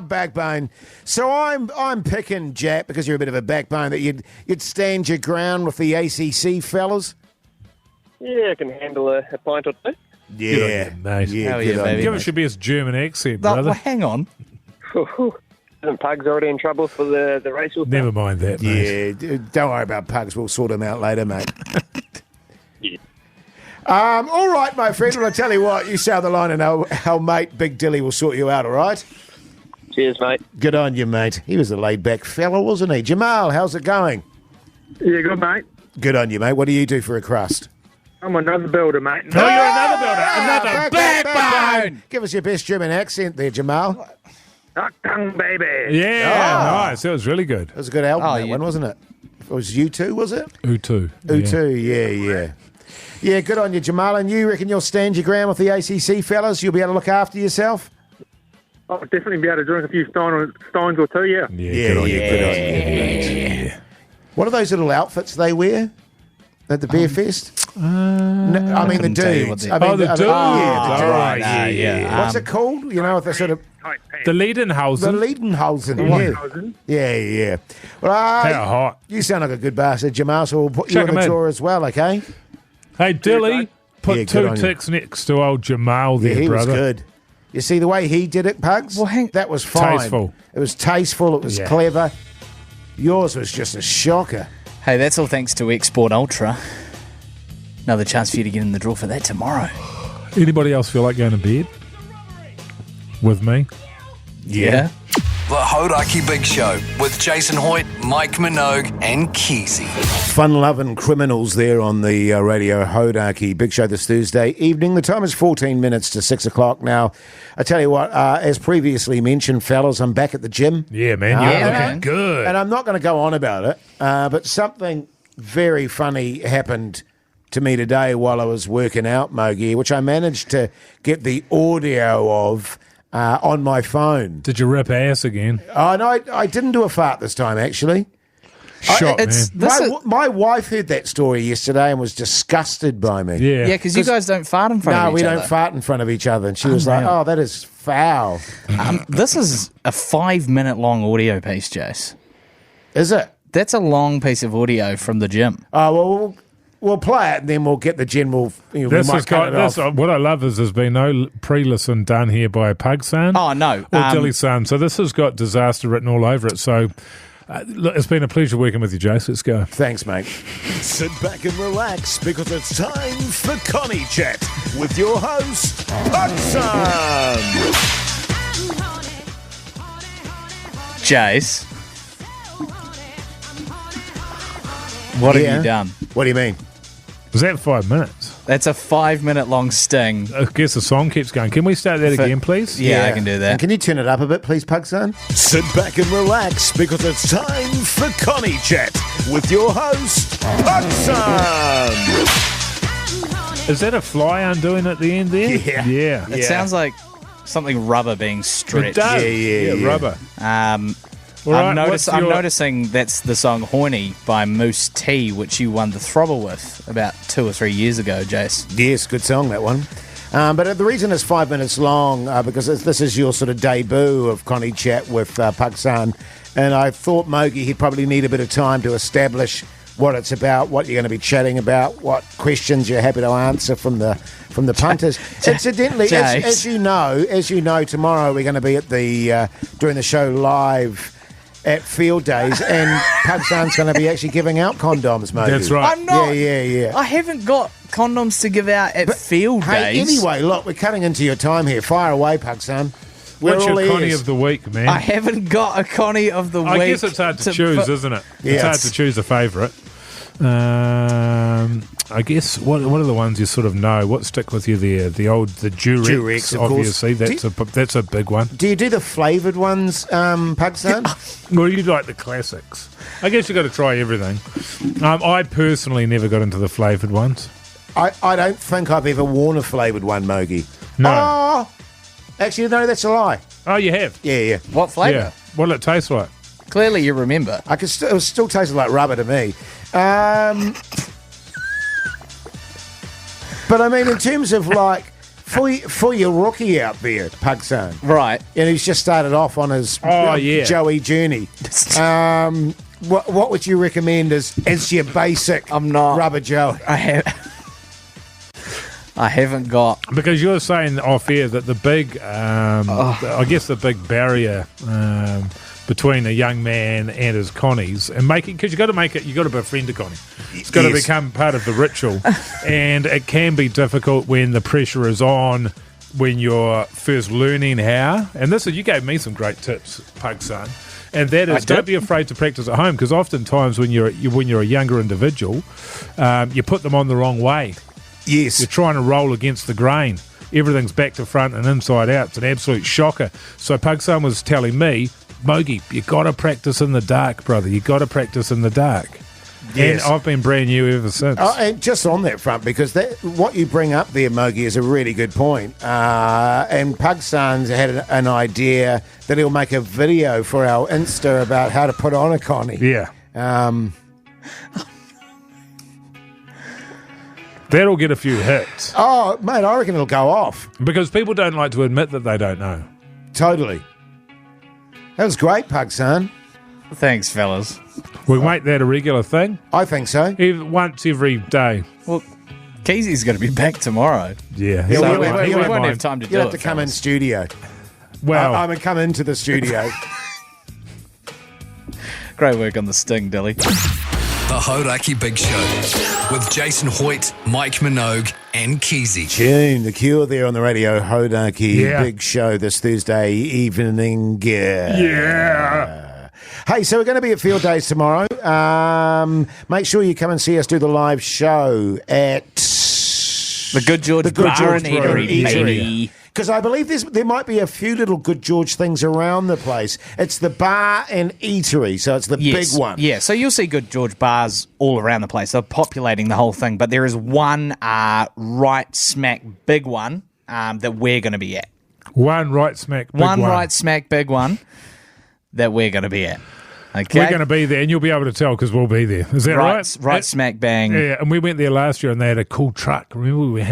Backbone. So I'm picking, Jack, because you're a bit of a backbone, that you'd stand your ground with the ACC fellas. Yeah, I can handle a pint or two. Yeah, mate. Give us your best German accent, brother. Well, hang on. Isn't Pugs already in trouble for the racial stuff? Never mind that, mate. Yeah, don't worry about Pugs. We'll sort them out later, mate. All right, my friend. Well, I tell you what, you sound the line and our mate Big Dilly will sort you out, all right? Cheers, mate. Good on you, mate. He was a laid-back fella, wasn't he? Jamal, how's it going? Yeah, good, mate. Good on you, mate. What do you do for a crust? I'm another builder, mate. No, you're another builder. Another backbone. Give us your best German accent there, Jamal. Tongue, baby. Yeah, nice. That was really good. That was a good album, that one, wasn't it? It was U2, was it? U2. U2, yeah. Yeah, good on you, Jamal. And you reckon you'll stand your ground with the ACC fellas? You'll be able to look after yourself? I'll definitely be able to drink a few steins or two, yeah. Good on you. What are those little outfits they wear at the beer fest? The dudes. The dudes. Yeah. What's it called? With the sort of... The Liedenhausen. Yeah. Well, how hot. You sound like a good bastard, Jamal, so we'll put you in the drawer as well, okay? Hey, Dilly, put 2 ticks next to old Jamal there, he brother. Was good. You see the way he did it, Pugs? Well, that was fine. Tasteful. It was tasteful. It was clever. Yours was just a shocker. Hey, that's all thanks to Export Ultra. Another chance for you to get in the draw for that tomorrow. Anybody else feel like going to bed? With me? Yeah. The Hodaki Big Show with Jason Hoyt, Mike Minogue, and Keezy. Fun-loving criminals there on the Radio Hodaki Big Show this Thursday evening. The time is 14 minutes to 6 o'clock now. I tell you what, as previously mentioned, fellas, I'm back at the gym. Yeah, man, you're looking good. And I'm not going to go on about it, but something very funny happened to me today while I was working out, Mogi, which I managed to get the audio of on my phone. Did you rip ass again? Oh, no, I didn't do a fart this time, actually. Shot, man. My wife heard that story yesterday and was disgusted by me. Yeah, because you guys don't fart in front of each other. No, we don't fart in front of each other. And she was like, oh, that is foul. This is a 5-minute long audio piece, Jase. Is it? That's a long piece of audio from the gym. Oh, well, we'll play it and then we'll get the general... what I love is there's been no pre-listen done here by Pugs son. Oh, no. Or Dilly son. So this has got disaster written all over it. So look, it's been a pleasure working with you, Jase. Let's go. Thanks, mate. Sit back and relax because it's time for Connie Chat with your host, Pugs. Jase. What have you done? What do you mean? Was that 5 minutes? That's a 5-minute long sting. I guess the song keeps going. Can we start that again, please? Yeah, I can do that. And can you turn it up a bit, please, Pugson? Sit back and relax because it's time for Connie Chat with your host, Pugson. Is that a fly undoing at the end there? Yeah. It sounds like something rubber being stretched. It does. Yeah. Rubber. All I'm right, I'm noticing that's the song Horny by Moose T, which you won the Throbble with about 2 or 3 years ago, Jase. Yes, good song, that one. But the reason it's 5 minutes long, because this is your sort of debut of Connie Chat with Pugson, and I thought, Mogi, he'd probably need a bit of time to establish what it's about, what you're going to be chatting about, what questions you're happy to answer from the punters. Incidentally, as you know, tomorrow we're going to be at the doing the show live at Field Days, and Pugson's going to be actually giving out condoms, mate. That's right. I'm not. Yeah. I haven't got condoms to give out at Field Hey, Days. anyway, look, we're cutting into your time here. Fire away, Pugson. What's your Connie of the week, man? I haven't got a Connie of the week. I guess it's hard to choose, isn't it? Yeah, it's hard to choose a favourite. I guess what are the ones you sort of know? What stick with you there? The Durex, of obviously. Course. That's a big one. Do you do the flavoured ones, Pugson? Well, you like the classics. I guess you got to try everything. I personally never got into the flavoured ones. I don't think I've ever worn a flavoured one, Mogi. No. Oh, actually, no, that's a lie. Oh, you have? Yeah. What flavour? Yeah. What did it taste like? Clearly you remember. It still tasted like rubber to me. But I mean, in terms of like, for your rookie out there, Pugson, Right. and he's just started off on his Joey journey. What would you recommend as your basic rubber Joey? I haven't got. Because you're saying off air that the big, I guess the big barrier between a young man and his Connies, and making, because you got to befriend a Connie. It's got to become part of the ritual, and it can be difficult when the pressure is on when you're first learning how. And this is, you gave me some great tips, Pugson, and that is don't be afraid to practice at home, because oftentimes when you're a younger individual, you put them on the wrong way. Yes. You're trying to roll against the grain. Everything's back to front and inside out. It's an absolute shocker. So Pugson was telling me, Mogi, you got to practice in the dark, brother. You got to practice in the dark. Yes. And I've been brand new ever since. And just on that front, because what you bring up there, Mogi, is a really good point. And Pugson's had an idea that he'll make a video for our Insta about how to put on a Connie. Yeah. That'll get a few hits. Oh, mate, I reckon it'll go off. Because people don't like to admit that they don't know. Totally. That was great, Pugson. Thanks, fellas. We'll make that a regular thing. I think so. Once every day. Well, Keezy's going to be back tomorrow. Yeah. So we won't have time to do it. You'll have to come in studio. Well, I mean, come into the studio. Great work on the sting, Dilly. The Hodaki Big Show with Jason Hoyt, Mike Minogue, and Keezy. Tune, the Cure there on the radio. Hodaki Big Show this Thursday evening. Yeah. Hey, so we're going to be at Field Days tomorrow. Make sure you come and see us do the live show at the Good George Bar and Eatery, baby. Because I believe there might be a few little Good George things around the place. It's the bar and eatery, so it's the big one. Yeah, so you'll see Good George bars all around the place. They're populating the whole thing, but there is one right smack big one that we're going to be at. One right smack big one that we're going to be at. Okay. We're going to be there, and you'll be able to tell because we'll be there. Is that right? Right smack bang. Yeah, and we went there last year, and they had a cool truck. Remember, we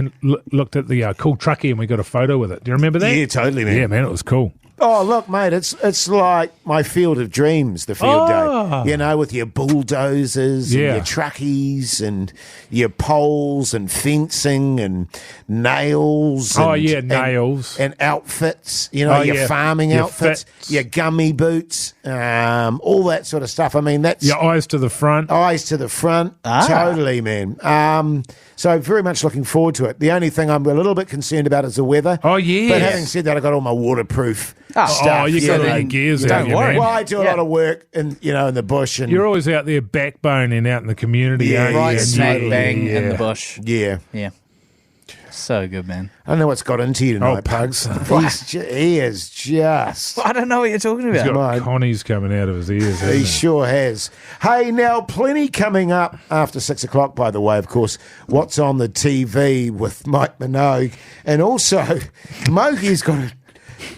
looked at the cool truckie, and we got a photo with it. Do you remember that? Yeah, totally, man. Yeah, man, it was cool. Oh, look, mate, it's like my field of dreams, the field day. You know, with your bulldozers and your truckies and your poles and fencing and nails. Nails. And outfits, you know, your farming outfits, your gummy boots, all that sort of stuff. I mean, that's... Your eyes to the front. Eyes to the front. Totally, man. So very much looking forward to it. The only thing I'm a little bit concerned about is the weather. Oh, yeah. But having said that, I got all my waterproof stuff. you got all your gears out. Don't worry. Man. Well, I do a lot of work in the bush, and You're always out there backboning out in the community. Yeah, aren't you? Right And smack you- bang in yeah. the bush. yeah. Yeah. So good, man. I don't know what's got into you tonight, Oh, Pugs. Pugs. He is just. I don't know what you're talking He's about. got connies coming out of his ears. hasn't He sure has. Hey, now, plenty coming up after 6 o'clock, by the way, of course. What's on the TV with Mike Minogue. And also, Mogie's got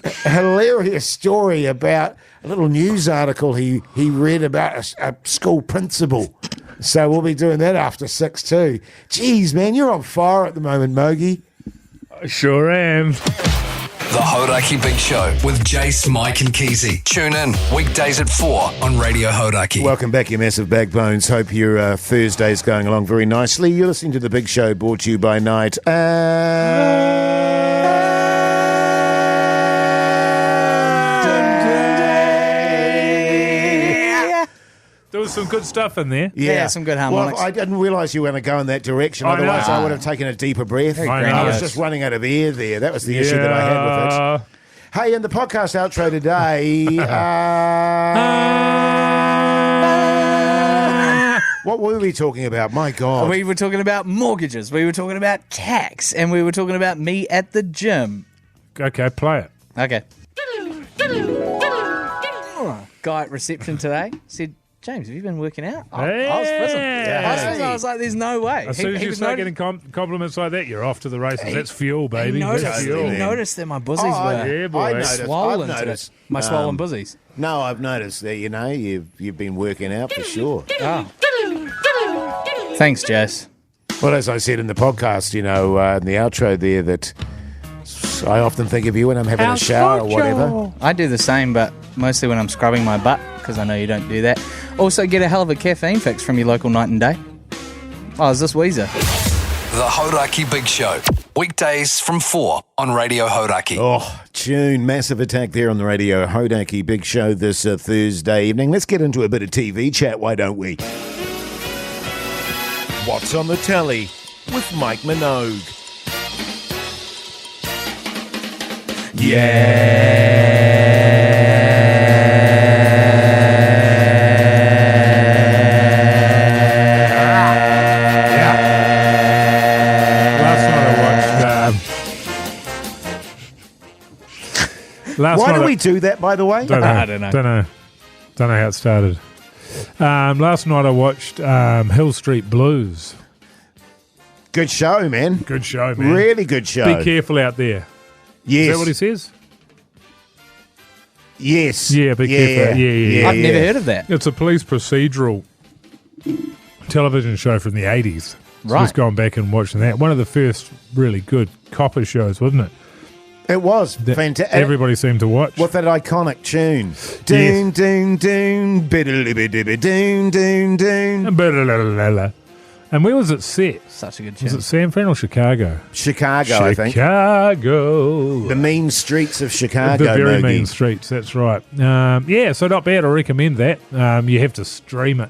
a hilarious story about a little news article he read about a school principal. So we'll be doing that after 6 too. Jeez, man, you're on fire at the moment, Mogie. I sure am. The Hodaki Big Show with Jase, Mike, and Keezy. Tune in weekdays at 4 on Radio Hodaki. Welcome back, you massive backbones. Hope your Thursday's going along very nicely. You're listening to The Big Show, brought to you by Night. There was some good stuff in there. Yeah, some good harmonics. Well, I didn't realise you were going to go in that direction. I know. Otherwise, I would have taken a deeper breath. Very I know. I was grandiose. just running out of air there. That was the issue that I had with it. Hey, in the podcast outro today, what were we talking about? My God. We were talking about mortgages. We were talking about tax. And we were talking about me at the gym. Okay, play it. Okay. Guy at reception today said, James, have you been working out? I was present. I was like, there's no way. As soon as you was start getting compliments like that, you're off to the races. That's fuel, baby. He That's noticed, fuel. he noticed that my buzzies were yeah, boy. I noticed. swollen. I've today. noticed. My swollen buzzies. No, I've noticed that, you've been working out for sure. Thanks, Jase. Well, as I said in the podcast, in the outro there, that I often think of you when I'm having a shower or whatever. I do the same, but mostly when I'm scrubbing my butt, because I know you don't do that. Also, get a hell of a caffeine fix from your local Night and Day. Oh, is this Weezer? The Hodaki Big Show. Weekdays from 4 on Radio Hodaki. Oh, tune. Massive attack there on the Radio Hodaki Big Show this Thursday evening. Let's get into a bit of TV chat, why don't we? What's on the telly with Mike Minogue? Why do we do that, by the way? I don't know. Don't know how it started. Last night I watched Hill Street Blues. Good show, man. Good show, man. Really good show. Be careful out there. Yes. Is that what he says? Yes. Yeah, be careful. Yeah. I've never heard of that. It's a police procedural television show from the 80s. So Right. just going back and watching that. One of the first really good copper shows, wasn't it? It was That fantastic. everybody seemed to watch. With that iconic tune. Doon, doon, doon, biddly-biddy, doon, doon, doon. And where was it set? Such a good Was tune. it San Fran or Chicago? Chicago, I think. Chicago. The mean streets of Chicago, The very Moogie. mean streets, that's right. So not bad. I recommend that. You have to stream it.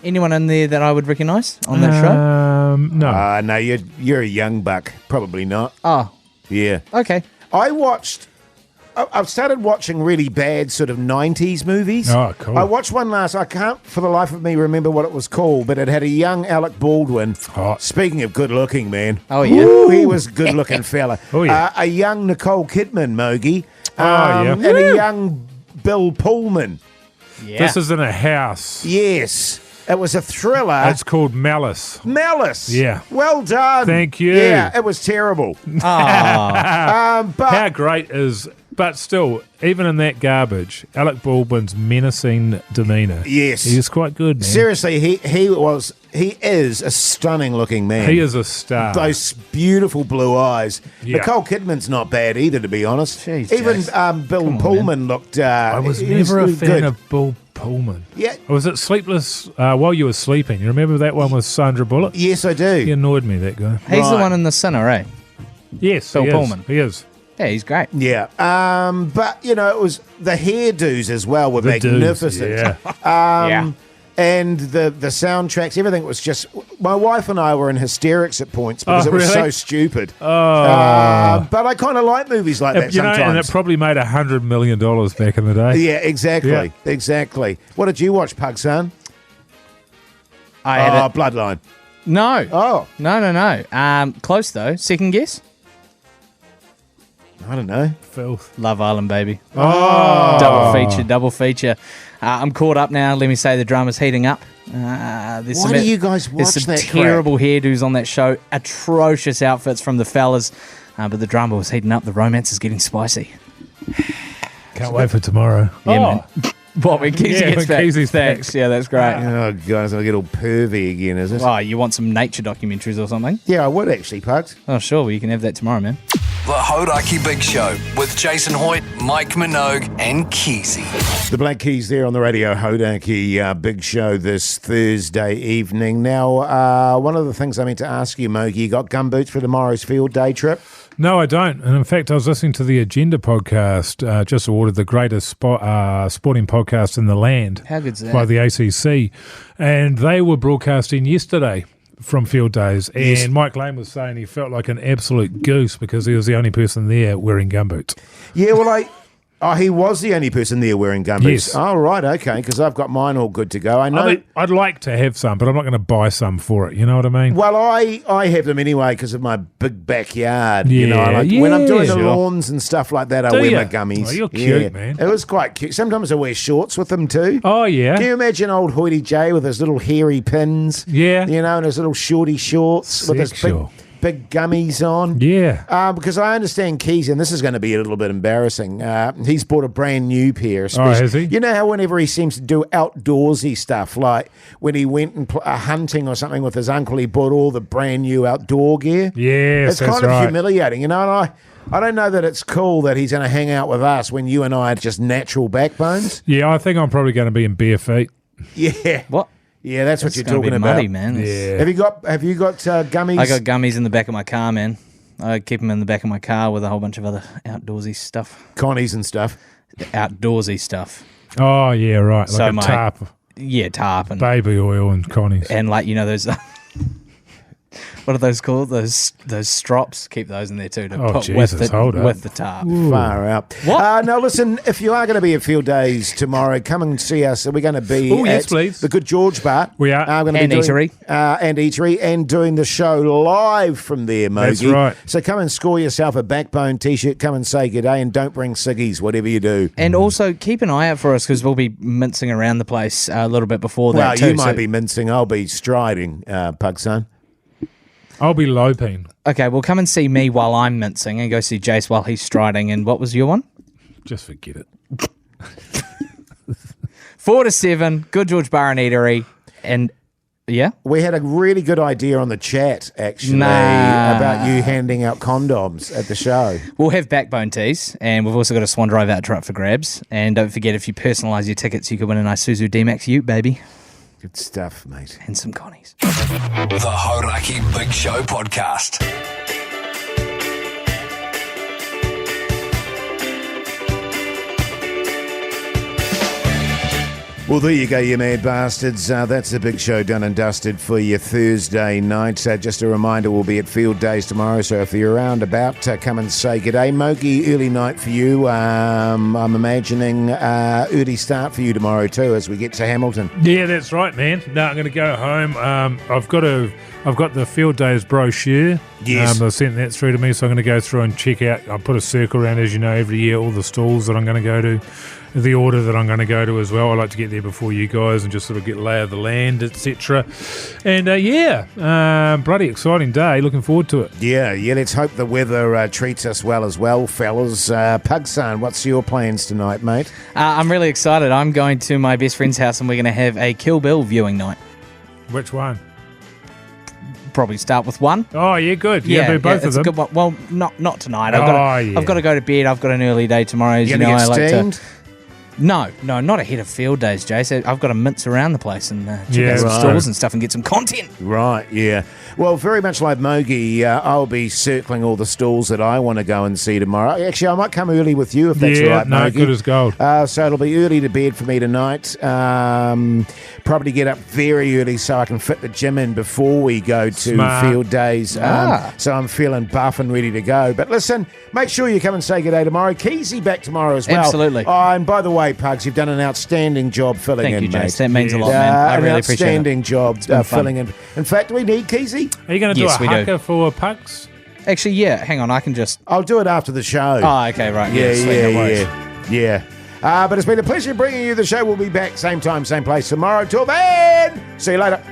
Anyone in there that I would recognise on that show? No. No, you're a young buck. Probably not. Oh, Yeah. okay. I've started watching really bad sort of 90s movies. Oh, cool. I watched one I can't for the life of me remember what it was called, but it had a young Alec Baldwin. Hot. Speaking of good looking, man. Oh, yeah. Woo, he was a good looking fella. Oh, yeah. A young Nicole Kidman, Mogie. Yeah. And a young Bill Pullman. Yeah. This is in a house. Yes. It was a thriller. It's called Malice. Malice. Yeah. Well done. Thank you. Yeah, it was terrible. But How great is... But still, even in that garbage, Alec Baldwin's menacing demeanour. Yes. He is quite good, man. seriously, he is a stunning looking man. He is a star. Those beautiful blue eyes. Yeah. Nicole Kidman's not bad either, to be honest. Jeez, Even Jase. Bill Pullman looked. I was he never a was fan good. of Bill Pullman. Yeah. Was it Sleepless While You Were Sleeping? You remember that one with Sandra Bullock? Yes, I do. He annoyed me, that guy. He's the Right. one in The Sinner, eh? Yes, Bill he is. Pullman. He is. Yeah, he's great. Yeah. But it was the hairdos as well were The dudes, magnificent. yeah. Yeah. And the soundtracks, everything was just my wife and I were in hysterics at points because it was so stupid. Oh. But I kind of like movies like that sometimes. And it probably made $100 million back in the day. Yeah, exactly. Exactly. What did you watch, Pug Son? I had Bloodline. No. Oh. No. Close, though. Second guess? I don't know. Filth. Love Island, baby. Oh. Double feature. I'm caught up now. Let me say the drama's heating up. Why do you guys watch There's some that terrible hairdos on that show. Atrocious outfits from the fellas. But the drama was heating up. The romance is getting spicy. Can't wait for tomorrow. Yeah, man. What, when Keezy gets back? Keezy's Thanks. Yeah, that's great. Oh, guys, I'll get all pervy again, is it? Oh, you want some nature documentaries or something? Yeah, I would actually, Pugs. Oh, sure. Well, you can have that tomorrow, man. The Hodaki Big Show with Jason Hoyt, Mike Minogue, and Keezy. The Black Keys there on the radio Hodaki Big Show this Thursday evening. Now, one of the things I meant to ask you, Mogi, you got gumboots for tomorrow's field day trip? No, I don't. And in fact, I was listening to the Agenda podcast, just awarded the greatest sporting podcast in the land. How good's that? By the ACC. And they were broadcasting yesterday from field days. And Mike Lane was saying he felt like an absolute goose because he was the only person there wearing gumboots. Yeah, well, he was the only person there wearing gumboots. Yes. Oh, right, okay, because I've got mine all good to go. I know. I mean, I'd like to have some, but I'm not going to buy some for it. You know what I mean? Well, I have them anyway because of my big backyard. Yeah, you know, when I'm doing the sure. lawns and stuff like that, I Do wear ya? my gummies. Oh, you're cute, man. It was quite cute. Sometimes I wear shorts with them too. Oh, yeah. Can you imagine old Hoity J with his little hairy pins? Yeah. You know, and his little shorty shorts with his Sexual. big gummies on. Yeah. Because I understand Keys, and this is going to be a little bit embarrassing. He's bought a brand new pair. Oh, has he? You know how whenever he seems to do outdoorsy stuff, like when he went and hunting or something with his uncle, he bought all the brand new outdoor gear. Yes, it's that's kind of right. humiliating, you know. And I don't know that it's cool that he's going to hang out with us when you and I are just natural backbones. Yeah, I think I'm probably going to be in bare feet. Yeah. What? Yeah, that's what It's you're gonna talking be about. muddy, man. Yeah. Have you got gummies? I got gummies in the back of my car, man. I keep them in the back of my car with a whole bunch of other outdoorsy stuff. Connies and stuff. Outdoorsy stuff. Oh, yeah, right. Like So a my- tarp, Yeah, tarp and baby oil and connies. and like those. What are those called? Those strops. Keep those in there too to Oh, put Jesus, hold up. with the tarp. Far out. What? Now, listen, if you are going to be at Field Days tomorrow, come and see us. We're going to be Oh, yes, at please. the Good George Bar. We are. We're going to And be doing, Eatery. And Eatery, and doing the show live from there, Mogi. That's right. So come and score yourself a Backbone T-shirt. Come and say good day, and don't bring ciggies, whatever you do. And also keep an eye out for us because we'll be mincing around the place a little bit before that Well, too. you might so- be mincing. I'll be striding, Pug Son. I'll be loping. Okay, well, come and see me while I'm mincing and go see Jase while he's striding. And what was your one? Just forget it. 4 to 7, Good George Bar and Eatery. And yeah? We had a really good idea on the chat, actually, Nah. about you handing out condoms at the show. We'll have backbone tees, and we've also got a Swan Drive voucher up for grabs. And don't forget, if you personalise your tickets, you could win a nice Suzu D-Max Ute, baby. Good stuff, mate. And some connies. The Hodaki Big Show podcast. Well, there you go, you mad bastards. That's the big show done and dusted for your Thursday night. Just a reminder, we'll be at Field Days tomorrow, so if you're around about, come and say good day. Mogi, early night for you. I'm imagining early start for you tomorrow too as we get to Hamilton. Yeah, that's right, man. No, I'm going to go home. I've got the Field Days brochure. Yes. They sent that through to me, so I'm going to go through and check out. I put a circle around, as you know, every year, all the stalls that I'm going to go to, the order that I'm going to go to as well. I like to get there before you guys and just sort of get lay of the land, etc. And bloody exciting day. Looking forward to it. Yeah, let's hope the weather treats us well as well, fellas. Pugson, what's your plans tonight, mate? I'm really excited. I'm going to my best friend's house, and we're going to have a Kill Bill viewing night. Which one? Probably start with one. Oh, yeah, good. Yeah, do both of it's them. a good one. Well, not tonight. Yeah. I've got to go to bed. I've got an early day tomorrow. As You you know, gonna I get like steamed? to. No, not ahead of field days, Jase. I've got to mince around the place and check out some stalls and stuff and get some content. Right, yeah. Well, very much like Mogi, I'll be circling all the stalls that I want to go and see tomorrow. Actually, I might come early with you if that's all right, Mogi. Good as gold. So it'll be early to bed for me tonight. Probably get up very early so I can fit the gym in before we go to field days. So I'm feeling buff and ready to go. But listen, make sure you come and say good day tomorrow. Keezy back tomorrow as well. Absolutely. Oh, and by the way, Pugs, you've done an outstanding job filling in, Thank you, mate. Jase. That means a lot, man. I really appreciate it. Outstanding job filling in. In fact, we need Keezy. Are you going to do a haka for Pugs? Actually, yeah. Hang on, I can just... I'll do it after the show. Oh, okay, right. Yeah. But it's been a pleasure bringing you the show. We'll be back same time, same place tomorrow. Till then, see you later.